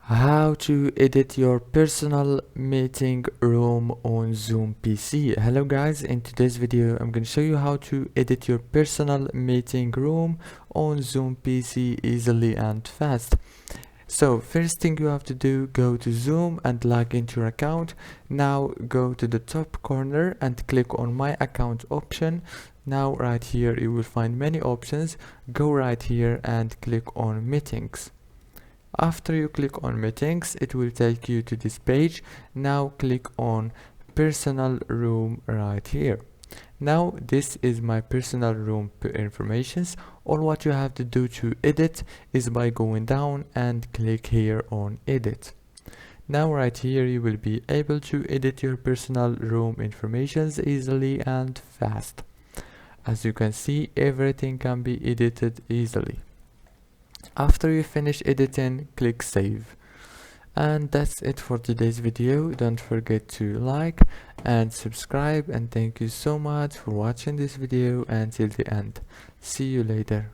How to edit your personal meeting room on Zoom PC. Hello guys, in today's video I'm going to show you how to edit your personal meeting room on Zoom PC easily and fast. So first thing you have to do, go to Zoom and log into your account. Now go to the top corner and click on my account option. Now right here you will find many options. Go right here and click on meetings. After you click on meetings, it will take you to this page. Now click on personal room right here. Now this is my personal room informations. All what you have to do to edit is by going down and click here on edit. Now right here you will be able to edit your personal room informations easily and fast. As you can see, everything can be edited easily. After you finish editing, click save. And that's it for today's video. Don't forget to like and subscribe, and thank you so much for watching this video until the end. See you later.